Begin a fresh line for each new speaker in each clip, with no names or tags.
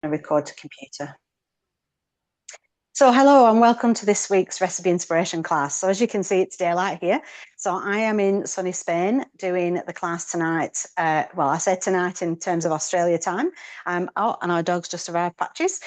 and record to computer. So hello and welcome to this week's recipe inspiration class. So as you can see, it's daylight here. So I am in sunny Spain doing the class tonight. Well, I say tonight in terms of Australia time. And our dog's just arrived, Patches.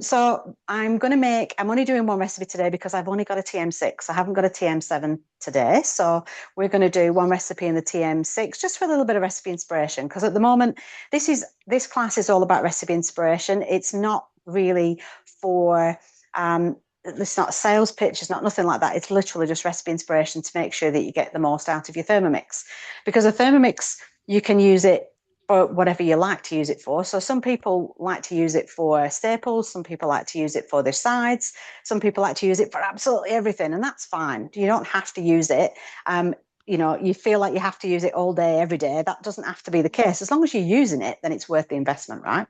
So I'm only doing one recipe today because I've only got a TM6. I haven't got a TM7 today. So we're going to do one recipe in the TM6 just for a little bit of recipe inspiration. Because at the moment, this class is all about recipe inspiration. It's not really for it's not a sales pitch, it's not nothing like that. It's literally just recipe inspiration to make sure that you get the most out of your Thermomix. Because a Thermomix, you can use it for whatever you like to use it for. So some people like to use it for staples, some people like to use it for their sides, some people like to use it for absolutely everything, and that's fine. You don't have to use it. You feel like you have to use it all day, every day. That doesn't have to be the case. As long as you're using it, then it's worth the investment, right?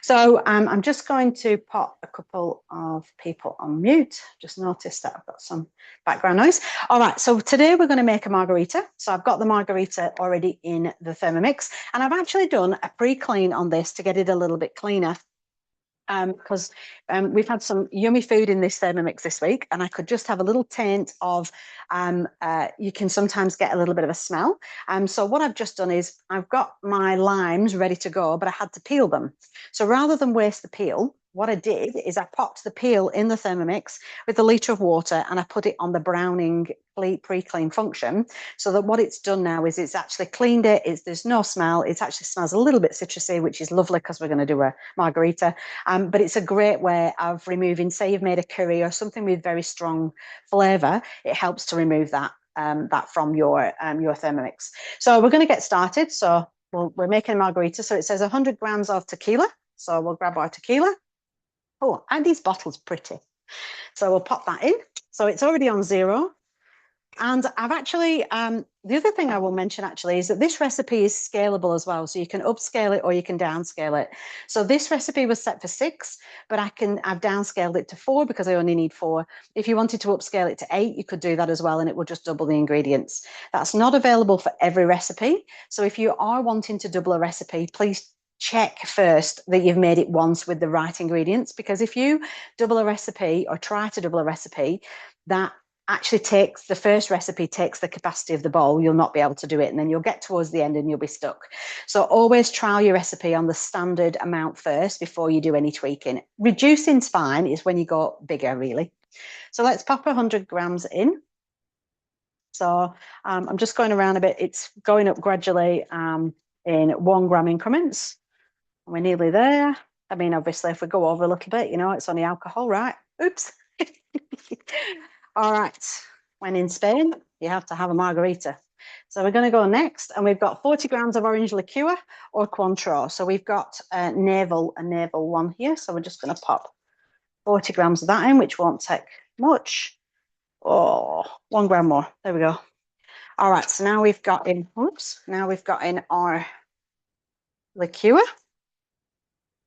So I'm just going to pop a couple of people on mute. Just noticed that I've got some background noise. All right, so today we're going to make a margarita. So I've got the margarita already in the Thermomix, and I've actually done a pre-clean on this to get it a little bit cleaner. Because we've had some yummy food in this Thermomix this week, and I could just have a little taint of, you can sometimes get a little bit of a smell. So what I've just done is I've got my limes ready to go, but I had to peel them. So rather than waste the peel, what I did is I popped the peel in the Thermomix with a litre of water and I put it on the browning pre-clean function, so that what it's done now is it's actually cleaned it. There's no smell. It actually smells a little bit citrusy, which is lovely because we're going to do a margarita. But it's a great way of removing, say you've made a curry or something with very strong flavour, it helps to remove that from your Thermomix. So we're going to get started. So we're making a margarita. So it says 100 grams of tequila. So we'll grab our tequila. Oh, and these bottles pretty. So we'll pop that in. So it's already on 0. And I've actually, the other thing I will mention actually is that this recipe is scalable as well. So you can upscale it or you can downscale it. So this recipe was set for 6, but I've downscaled it to 4 because I only need 4. If you wanted to upscale it to 8, you could do that as well, and it will just double the ingredients. That's not available for every recipe. So if you are wanting to double a recipe, please check first that you've made it once with the right ingredients, because if you double a recipe or try to double a recipe, that actually the first recipe takes the capacity of the bowl, you'll not be able to do it, and then you'll get towards the end and you'll be stuck. So always trial your recipe on the standard amount first before you do any tweaking. Reducing's fine, is when you go bigger, really. So let's pop 100 grams in. So I'm just going around a bit. It's going up gradually in 1 gram increments. We're nearly there. I mean, obviously, if we go over a little bit, it's only alcohol, right? Oops. All right. When in Spain, you have to have a margarita. So we're going to go next, and we've got 40 grams of orange liqueur or Cointreau. So we've got a navel one here. So we're just going to pop 40 grams of that in, which won't take much. Oh, 1 gram more. There we go. All right. So now we've got in, our liqueur.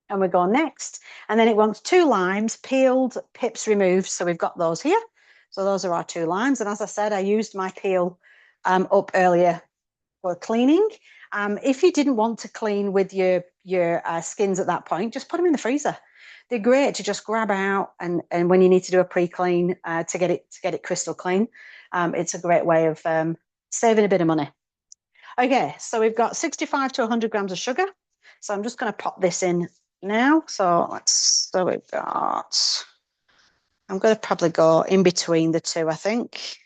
And we go next. And then it wants 2 limes, peeled, pips removed. So we've got those here. So those are our 2 limes. And as I said, I used my peel up earlier for cleaning. If you didn't want to clean with your skins at that point, just put them in the freezer. They're great to just grab out and when you need to do a pre-clean to get it crystal clean. It's a great way of saving a bit of money. Okay, so we've got 65 to 100 grams of sugar. So I'm just going to pop this in now. So we've got, I'm going to probably go in between the 2, I think.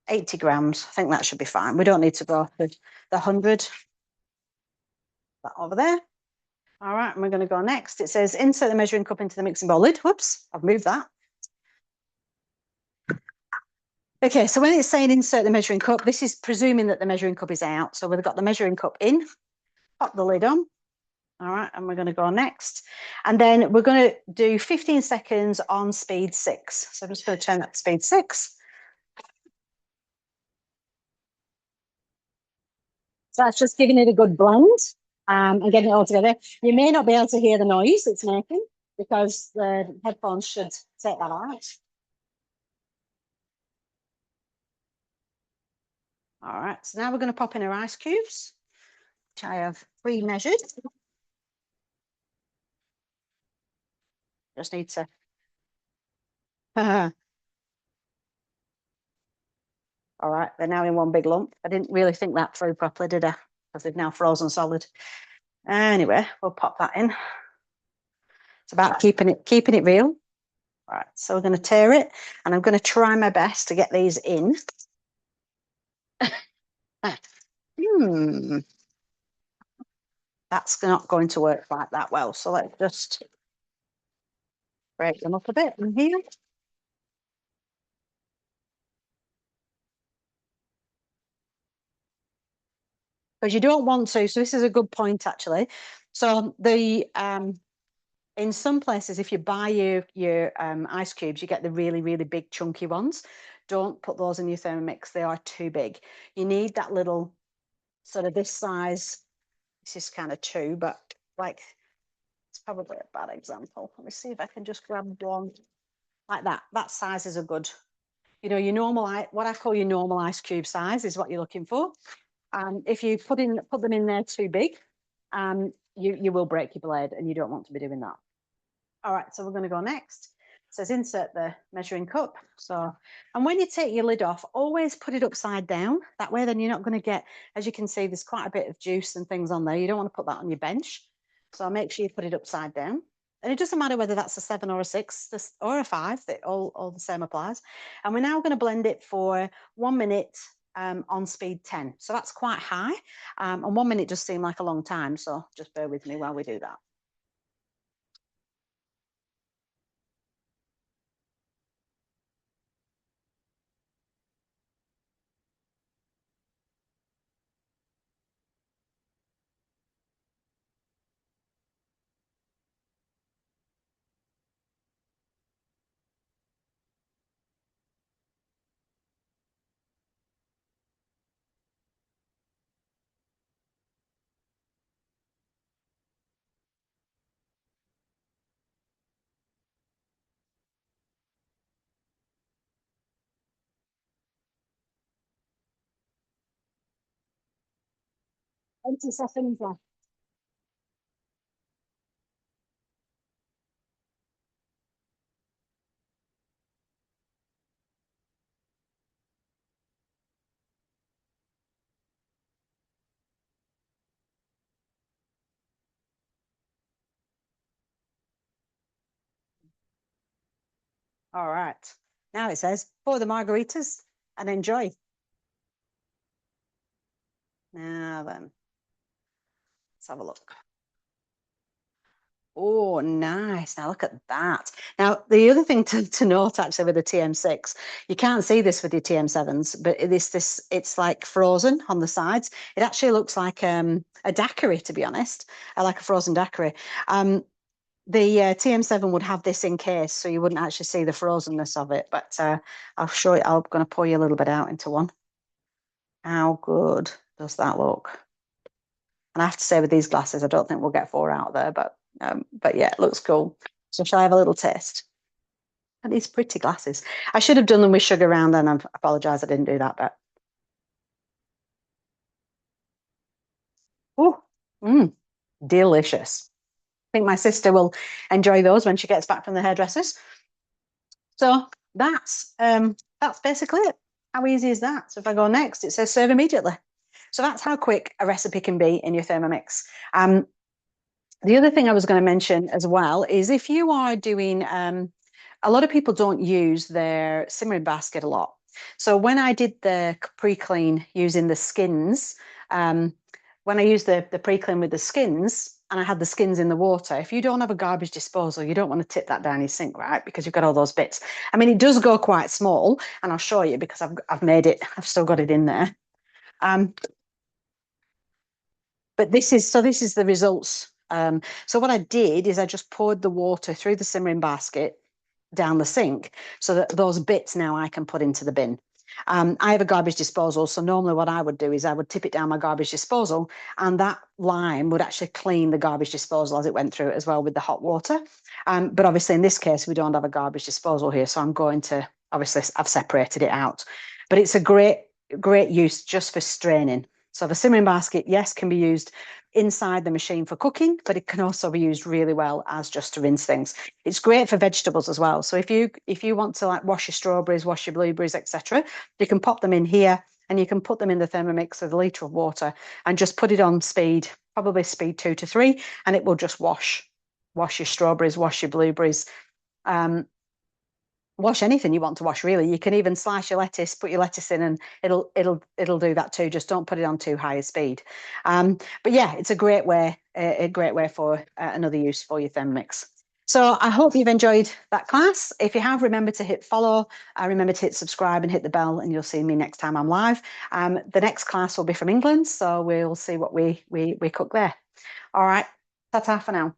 80 grams. I think that should be fine. We don't need to go to the 100. That over there. All right, and we're going to go next. It says insert the measuring cup into the mixing bowl lid. Whoops, I've moved that. Okay, so when it's saying insert the measuring cup, this is presuming that the measuring cup is out. So we've got the measuring cup in, pop the lid on. All right, and we're going to go next. And then we're going to do 15 seconds on speed 6. So I'm just going to turn that to speed 6. So that's just giving it a good blend and getting it all together. You may not be able to hear the noise it's making because the headphones should take that out. All right, so now we're going to pop in our ice cubes, which I have pre-measured. just need to. All right, they're now in one big lump. I didn't really think that through properly, did I? Because they've now frozen solid. Anyway, we'll pop that in. It's about keeping it real. Right, so we're going to tear it, and I'm going to try my best to get these in. That's not going to work quite that well. So let's just break them up a bit in here. Because you don't want to. So this is a good point actually. So the in some places, if you buy your ice cubes, you get the really, really big chunky ones. Don't put those in your Thermomix. They are too big. You need that little sort of this size. This is kind of two, but like it's probably a bad example. Let me see if I can just grab one like that. That size is a good, your normal, what I call your normal ice cube size is what you're looking for. If you put them in there too big, you will break your blade, and you don't want to be doing that. All right, so we're going to go next. It says insert the measuring cup. So, and when you take your lid off, always put it upside down. That way, then you're not going to get, as you can see, there's quite a bit of juice and things on there. You don't want to put that on your bench. So make sure you put it upside down. And it doesn't matter whether that's a 7 or a 6 or a 5, all the same applies. And we're now going to blend it for 1 minute on speed 10. So that's quite high. And 1 minute does seem like a long time. So just bear with me while we do that. Empty seconds left. All right. Now it says pour the margaritas and enjoy. Now then, let's have a look. Oh, nice. Now look at that. Now, the other thing to note actually with the TM6, you can't see this with your TM7s, but it's like frozen on the sides. It actually looks like a daiquiri, to be honest. I like a frozen daiquiri. The TM7 would have this in case, so you wouldn't actually see the frozenness of it. But I'll show you. I'm going to pour you a little bit out into one. How good does that look? And I have to say, with these glasses, I don't think we'll get 4 out there, but yeah, it looks cool. So shall I have a little taste? And these pretty glasses. I should have done them with sugar round, and I apologise I didn't do that, but oh, delicious. I think my sister will enjoy those when she gets back from the hairdressers. So that's basically it. How easy is that? So if I go next, it says serve immediately. So that's how quick a recipe can be in your Thermomix. The other thing I was going to mention as well is if you are doing, a lot of people don't use their simmering basket a lot. So when I did the pre-clean using the skins, when I used the pre-clean with the skins and I had the skins in the water, if you don't have a garbage disposal, you don't want to tip that down your sink, right? Because you've got all those bits. I mean, it does go quite small, and I'll show you because I've made it, I've still got it in there. But this is the results. So what I did is I just poured the water through the simmering basket down the sink so that those bits now I can put into the bin. I have a garbage disposal, so normally what I would do is I would tip it down my garbage disposal, and that lime would actually clean the garbage disposal as it went through it as well with the hot water. But obviously in this case, we don't have a garbage disposal here, so I'm going to, obviously I've separated it out. But it's a great use just for straining. So the simmering basket, yes, can be used inside the machine for cooking, but it can also be used really well as just to rinse things. It's great for vegetables as well. So if you want to like wash your strawberries, wash your blueberries, etc., you can pop them in here and you can put them in the Thermomix with a litre of water and just put it on speed, probably speed 2 to 3, and it will just wash your strawberries, wash your blueberries, wash anything you want to wash, really. You can even slice your lettuce, put your lettuce in, and it'll do that too. Just don't put it on too high a speed. But yeah, it's a great way for another use for your Thermomix. So I hope you've enjoyed that class. If you have, remember to hit follow, remember to hit subscribe and hit the bell, and you'll see me next time I'm live. The next class will be from England, so we'll see what we cook there. All right, ta-ta for now.